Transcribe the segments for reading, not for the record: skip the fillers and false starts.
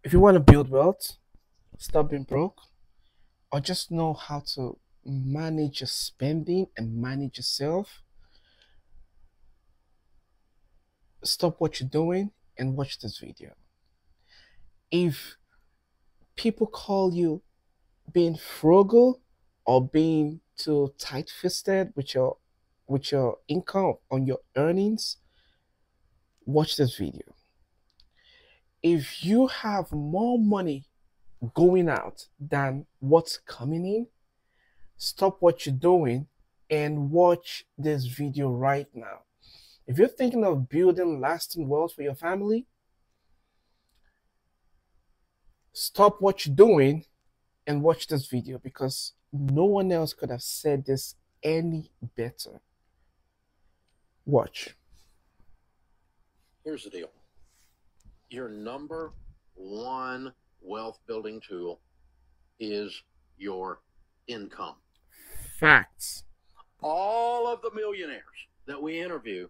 If you want to build wealth, stop being broke, or just know how to manage your spending and manage yourself, stop what you're doing and watch this video. If people call you being frugal or being too tight-fisted with your income on your earnings, watch this video. If you have more money going out than what's coming in, stop what you're doing and watch this video right now. If you're thinking of building lasting wealth for your family, stop what you're doing and watch this video, because no one else could have said this any better. Watch. Here's the deal. Your number one wealth building tool is your income. Facts. All of the millionaires that we interview,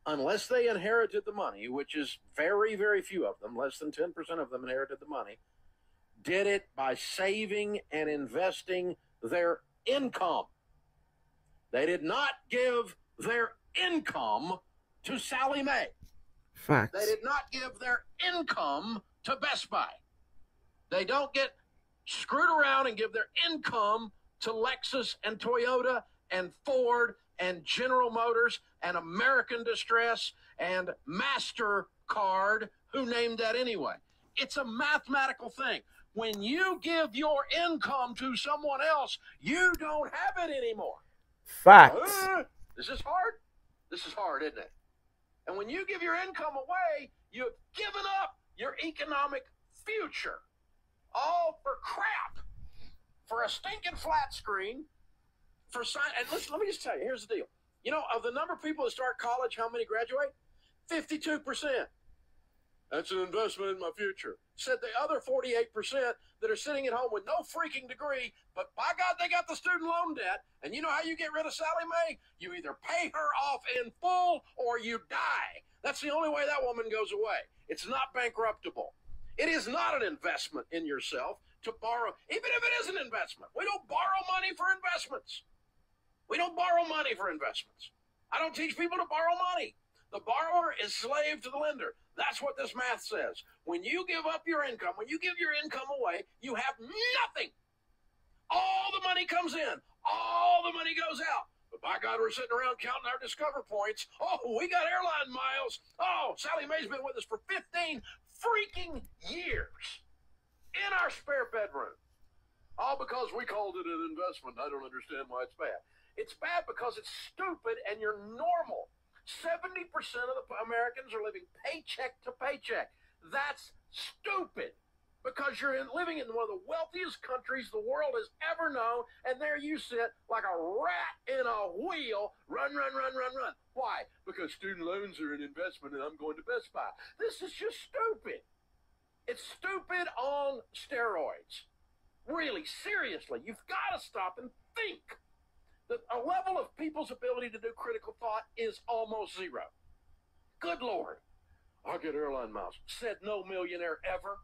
unless they inherited the money, which is very, very few of them, less than 10% of them inherited the money, did it by saving and investing their income. They did not give their income to Sally Mae. Facts. They did not give their income to Best Buy. They don't get screwed around and give their income to Lexus and Toyota and Ford and General Motors and American Distress and MasterCard. Who named that anyway? It's a mathematical thing. When you give your income to someone else, you don't have it anymore. Facts. This is hard. This is hard, isn't it? And when you give your income away, you've given up your economic future. All for crap. For a stinking flat screen. For sign. And listen, let me just tell you, here's the deal. You know, of the number of people that start college, how many graduate? 52%. That's an investment in my future. Said the other 48% that are sitting at home with no freaking degree, but by God, they got the student loan debt. And you know how you get rid of Sally Mae? You either pay her off in full or you die. That's the only way that woman goes away. It's not bankruptable. It is not an investment in yourself to borrow, even if it is an investment. We don't borrow money for investments. We don't borrow money for investments. I don't teach people to borrow money. The borrower is slave to the lender. That's what this math says. When you give up your income, when you give your income away, you have nothing. All the money comes in. All the money goes out. But by God, we're sitting around counting our Discover points. Oh, we got airline miles. Oh, Sally Mae's been with us for 15 freaking years in our spare bedroom. All because we called it an investment. I don't understand why it's bad. It's bad because it's stupid and you're normal. 70% of the Americans are living paycheck to paycheck. That's stupid because you're living in one of the wealthiest countries the world has ever known, and there you sit like a rat in a wheel, run, run, run, run, run. Why? Because student loans are an investment and I'm going to Best Buy. This is just stupid. It's stupid on steroids. Really, seriously, you've got to stop and think. A level of people's ability to do critical thought is almost zero. Good Lord. I'll get airline miles. Said no millionaire ever.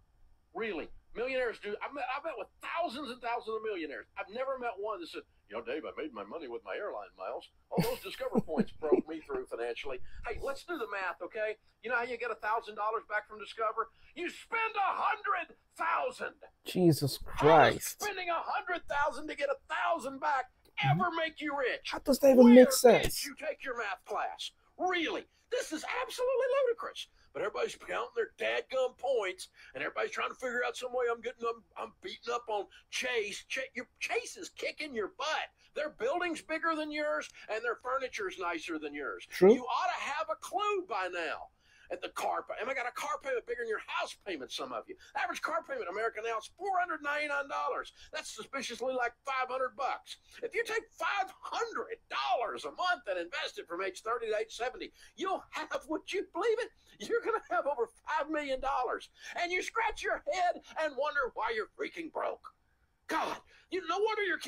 Really. Millionaires do. I've met with thousands and thousands of millionaires. I've never met one that said, you know, Dave, I made my money with my airline miles. All those Discover points broke me through financially. Hey, let's do the math, okay? You know how you get $1,000 back from Discover? You spend $100,000. Jesus How does Christ. spending $100,000 to get $1,000 back ever make you rich? How does that even make sense? Did you take your math class? Really? This is absolutely ludicrous. But everybody's counting their dadgum points, and everybody's trying to figure out some way I'm beating up on Chase. Chase is kicking your butt. Their building's bigger than yours, and their furniture's nicer than yours. True. You ought to have a clue by now. At the car payment. I got a car payment bigger than your house payment, some of you. Average car payment in America now is $499. That's suspiciously like $500. If you take $500 a month and invest it from age 30 to age 70, you'll have, would you believe it? You're going to have over $5 million. And you scratch your head and wonder why you're freaking broke. God, no wonder your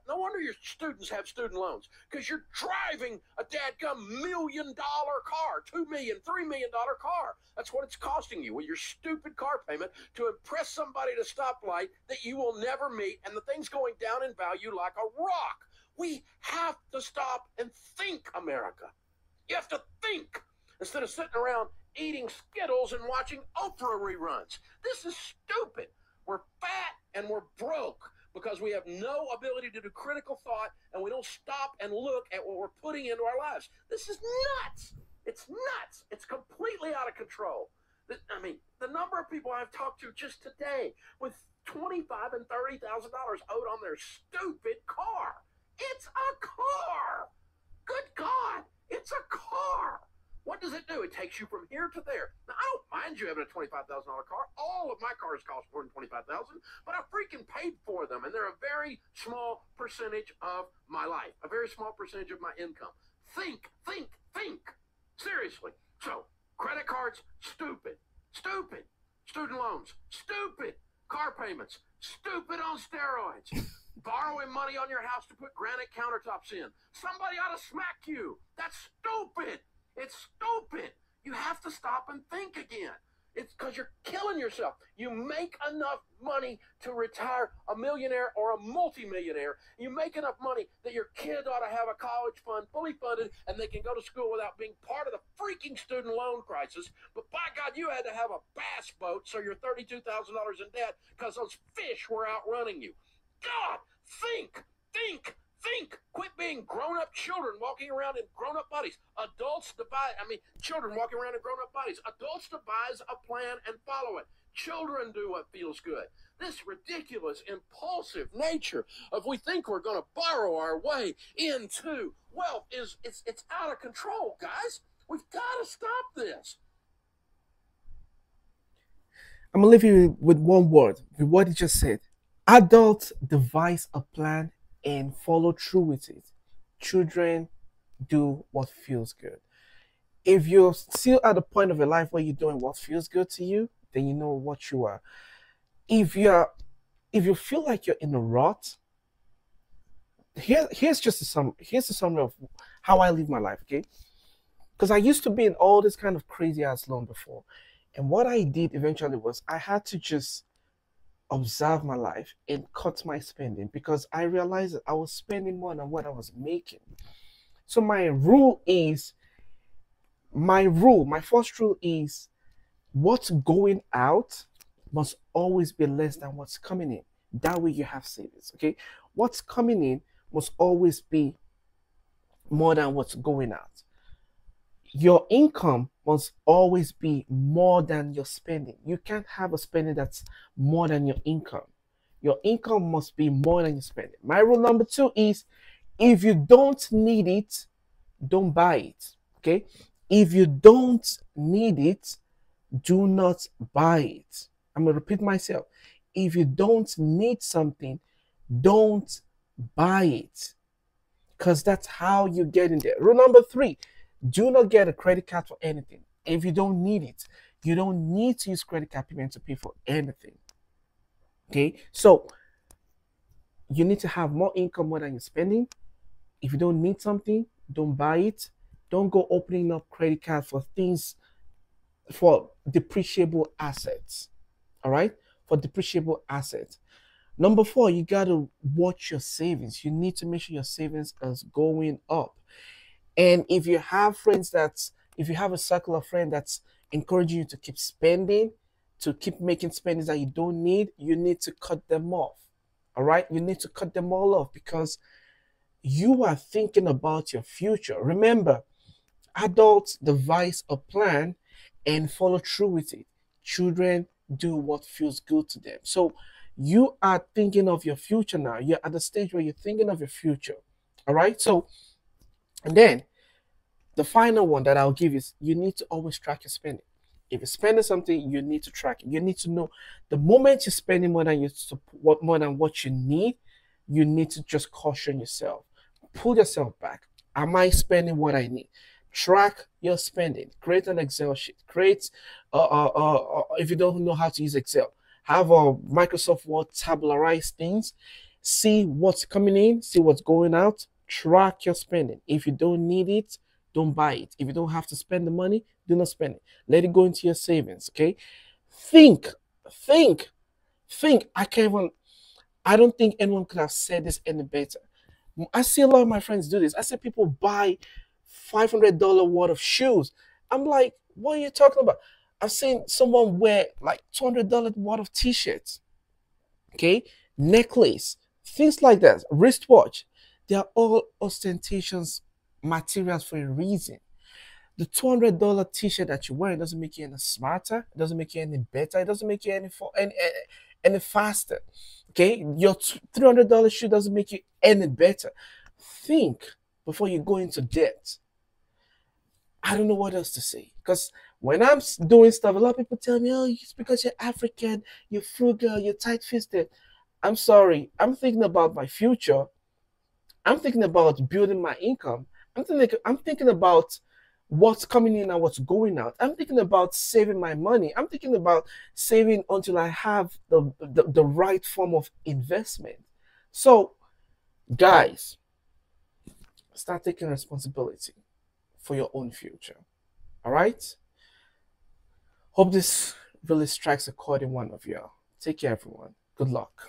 no wonder your students have student loans, because you're driving a dadgum $1 million car, $2 million, $3 million car. That's what it's costing you with your stupid car payment to impress somebody at a stoplight that you will never meet, and the thing's going down in value like a rock. We have to stop and think, America. You have to think instead of sitting around eating Skittles and watching Oprah reruns. This is stupid. We're fat and we're broke because we have no ability to do critical thought, and we don't stop and look at what we're putting into our lives. This is nuts. It's nuts. It's completely out of control. I mean, the number of people I've talked to just today with $25,000 and $30,000 owed on their stupid car. It's a car. Good God, it's a car. What does it do? It takes you from here to there. Now, I don't mind you having a $25,000 car. All of my cars cost more than $25,000, but I freaking paid for them, and they're a very small percentage of my life, a very small percentage of my income. Think. Seriously. So, credit cards, stupid. Stupid. Student loans, stupid. Car payments, stupid on steroids. Borrowing money on your house to put granite countertops in. Somebody ought to smack you. That's stupid. It's stupid. You have to stop and think again. It's because you're killing yourself. You make enough money to retire a millionaire or a multimillionaire. You make enough money that your kid ought to have a college fund fully funded, and they can go to school without being part of the freaking student loan crisis. But by God, you had to have a bass boat, so you're $32,000 in debt because those fish were outrunning you. God, think. Quit being grown-up children walking around in grown-up bodies. Children walking around in grown-up bodies. Adults devise a plan and follow it. Children do what feels good. This ridiculous, impulsive nature of we think we're going to borrow our way into wealth it's out of control, guys. We've got to stop this. I'm going to leave you with one word, with what he just said. Adults devise a plan and follow through with it. Children do what feels good. If you're still at the point of your life where you're doing what feels good to you, then you know what you are. If you feel like you're in a rut, here's a summary of how I live my life, okay? Because I used to be in all this kind of crazy ass loan before. And what I did eventually was I had to just observe my life and cut my spending, because I realized that I was spending more than what I was making. So my first rule is what's going out must always be less than what's coming in. That way you have savings, okay? What's coming in must always be more than what's going out. Your income must always be more than your spending. You can't have a spending that's more than your income. Your income must be more than your spending. My rule number 2 is if you don't need it, don't buy it. Okay? If you don't need it, do not buy it. I'm going to repeat myself. If you don't need something, don't buy it. Because that's how you get in there. Rule number 3, do not get a credit card for anything. If you don't need it, you don't need to use credit card payment to pay for anything. Okay, so you need to have more income more than you're spending. If you don't need something, don't buy it. Don't go opening up credit card for things, for depreciable assets. All right, for depreciable assets. Number 4, you got to watch your savings. You need to make sure your savings is going up. And if you have a circle of friends that's encouraging you to keep spending, to keep making spendings that you don't need, you need to cut them off. All right? You need to cut them all off, because you are thinking about your future. Remember, adults devise a plan and follow through with it. Children do what feels good to them. So you are thinking of your future now. You're at the stage where you're thinking of your future. All right? So, and then the final one that I'll give is you need to always track your spending. If you're spending something, you need to track it. You need to know the moment you're spending more than what you need to just caution yourself. Pull yourself back. Am I spending what I need? Track your spending. Create an Excel sheet. If you don't know how to use Excel, have a Microsoft Word tabularize things, see what's coming in, see what's going out, track your spending. If you don't need it, don't buy it. If you don't have to spend the money, do not spend it. Let it go into your savings, okay? Think, think, think. I don't think anyone could have said this any better. I see a lot of my friends do this. I see people buy $500 worth of shoes. I'm like, what are you talking about? I've seen someone wear like $200 worth of t-shirts, okay, necklace, things like that, wristwatch. They are all ostentatious materials for a reason. The $200 t-shirt that you're wearing doesn't make you any smarter. It doesn't make you any better. It doesn't make you any faster. Okay, your $300 shoe doesn't make you any better. Think before you go into debt. I don't know what else to say because when I'm doing stuff, a lot of people tell me, "Oh, it's because you're African, you're frugal, you're tight-fisted." I'm sorry. I'm thinking about my future. I'm thinking about building my income. I'm thinking about what's coming in and what's going out. I'm thinking about saving my money. I'm thinking about saving until I have the right form of investment. So, guys, start taking responsibility for your own future. All right? Hope this really strikes a chord in one of you. Take care, everyone. Good luck.